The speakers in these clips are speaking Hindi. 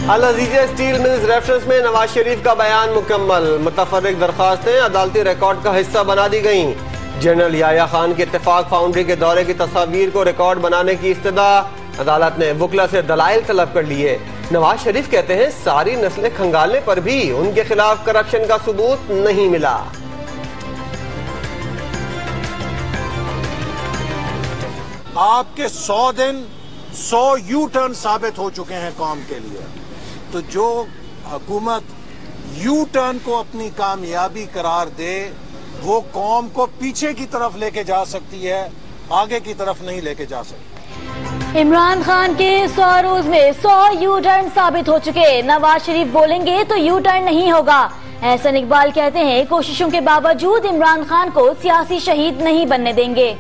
अल अजीज़िया स्टील मिल्स रेफरेंस में नवाज शरीफ का बयान मुकम्मल। मुतफर्रिक दरखास्तें अदालती रिकॉर्ड का हिस्सा बना दी गई। जनरल याया खान के इत्तेफाक फाउंड्री के दौरे की तस्वीर को रिकॉर्ड बनाने की इस्तदा। अदालत ने वकला से दलाइल तलब कर लिए। नवाज शरीफ कहते हैं सारी नस्लें खंगालने पर भी उनके खिलाफ करप्शन का सबूत नहीं मिला। आपके 100 दिन 100 यू टर्न साबित हो चुके हैं कौम के लिए। तो जो हुकूमत यू टर्न को अपनी कामयाबी करार दे वो कौम को पीछे की तरफ लेके जा सकती है, आगे की तरफ नहीं लेके जा सकती। इमरान खान के 100 रोज में 100 यू टर्न साबित हो चुके। नवाज शरीफ बोलेंगे तो यू टर्न नहीं होगा। एहसन इकबाल कहते हैं कोशिशों के बावजूद इमरान खान को सियासी शहीद नहीं बनने देंगे।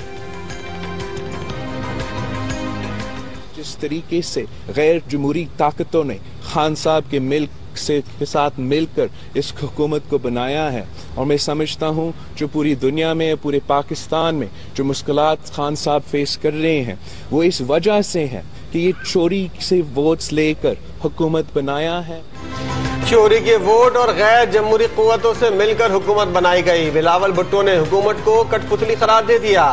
जिस तरीके से गैर जमहूरी ताकतों ने खान साहब के साथ मिलकर इस हुकूमत को बनाया है, और मैं समझता हूँ जो पूरी दुनिया में पूरे पाकिस्तान में जो मुश्किलात खान साहब फेस कर रहे हैं वो इस वजह से है कि ये चोरी से वोट्स लेकर हुकूमत बनाया है। चोरी के वोट और गैर जमहूरी कुव्वतों से मिलकर हुकूमत बनाई गई। बिलावल भुट्टो ने हुकूमत को कठपुतली करार दे दिया।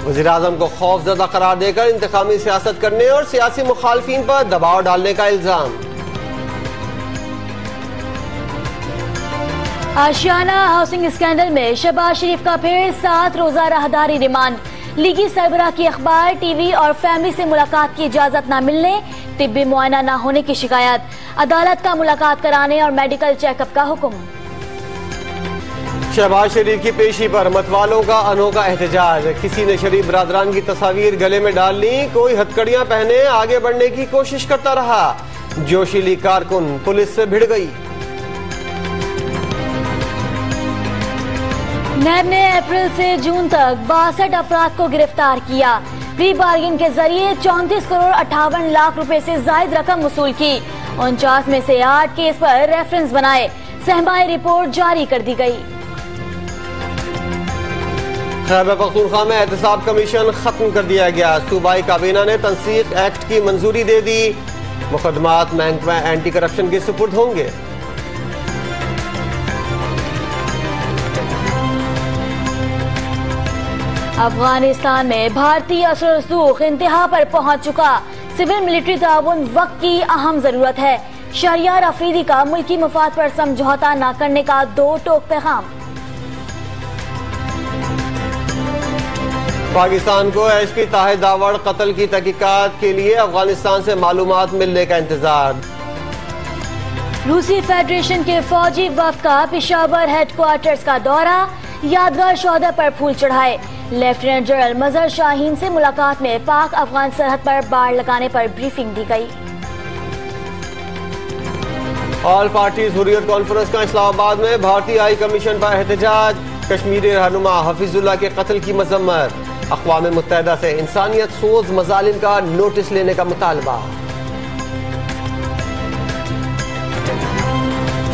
वज़ीर आज़म को खौफजदा करार देकर इंतकामी सियासत करने और सियासी मुखालफिन पर दबाव डालने का इल्जाम। आशियाना हाउसिंग स्कैंडल में शहबाज शरीफ का फिर 7 रोजा राहदारी रिमांड। लीगी सरबराह की अखबार, टीवी और फैमिली से मुलाकात की इजाजत न मिलने, तिब्बी मुआयना न होने की शिकायत। अदालत का मुलाकात कराने और मेडिकल चेकअप का हुक्म। शहबाज शरीफ की पेशी पर मतवालों का अनोखा एहतजाज। किसी ने शरीफ बरादरान की तस्वीर गले में डाल ली, कोई हथकड़ियां पहने आगे बढ़ने की कोशिश करता रहा। जोशीली कारकुन पुलिस से भिड़ गई। नैब ने अप्रैल से जून तक 62 अफराद को गिरफ्तार किया। प्री बार्गिन के जरिए 34 करोड़ 58 लाख रुपए से जायद रकम वसूल की। 49 में से 8 केस पर रेफरेंस बनाए। सहमाई रिपोर्ट जारी कर दी गई। खैबर पख्तूनख्वा में एहतसाब कमीशन खत्म कर दिया गया। सूबाई काबीना ने तंसीख एक्ट की मंजूरी दे दी। मुकदमात महकमा एंटी करप्शन के सुपुर्द होंगे। अफगानिस्तान में भारतीय असर रसूख इंतहा पर पहुंच चुका। सिविल मिलिट्री ताउन वक्त की अहम जरूरत है। शहरियार अफरीदी का मुल्की मफाद पर समझौता न करने का 2 टोक पैगाम। पाकिस्तान को एसपी ताहिर दावड़ कत्ल की तहकीकात के लिए अफगानिस्तान से मालूमात मिलने का इंतजार। रूसी फेडरेशन के फौजी वफ्द का पेशावर हेडक्वार्टर्स का दौरा। यादगार शोहदा पर फूल चढ़ाए। लेफ्टिनेंट जनरल मजहर शाहीन से मुलाकात में पाक अफगान सरहद पर बाड़ लगाने पर ब्रीफिंग दी गई। ऑल पार्टीज हुर्रियत कॉन्फ्रेंस का इस्लामाबाद में भारतीय हाई कमीशन पर एहतजाज। कश्मीरी रहनुमा हफीजुल्लाह के कत्ल की मजम्मत। अक़वाम मुत्तहिदा से इंसानियत सोज मजालिम का नोटिस लेने का मुतालबा।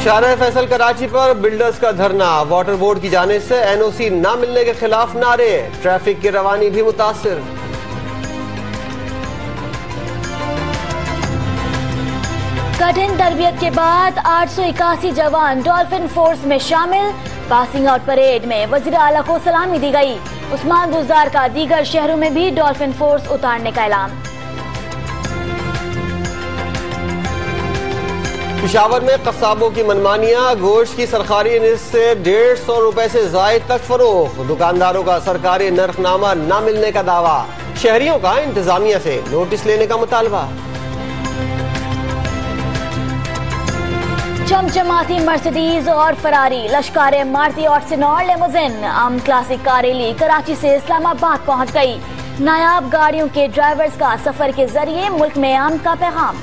शाहरा फैसल कराची पर बिल्डर्स का धरना। वाटर बोर्ड की जानिब से एनओसी न मिलने के खिलाफ नारे। ट्रैफिक की रवानी भी मुतासिर। कठिन तरबियत के बाद 881 जवान डॉल्फिन फोर्स में शामिल। पासिंग आउट परेड में वज़ीर आला को सलामी दी गई। उस्मान बुज़दार का दीगर शहरों में भी डॉल्फिन फोर्स उतारने का ऐलान। पिशावर में कस्साबों की मनमानियां। गोश्त की सरकारी निस्ब से 150 रुपए से जायद तक फरोख्त। दुकानदारों का सरकारी नर्खनामा न मिलने का दावा। शहरियों का इंतजामिया से नोटिस लेने का मुतालबा। चमचमाती मर्सिडीज और फरारी, लश्कारे मारुति और सिनोर लिमोजिन, आम क्लासिक कार रैली कराची से इस्लामाबाद पहुंच गई। नायाब गाड़ियों के ड्राइवर्स का सफर के जरिए मुल्क में अमन का पैगाम।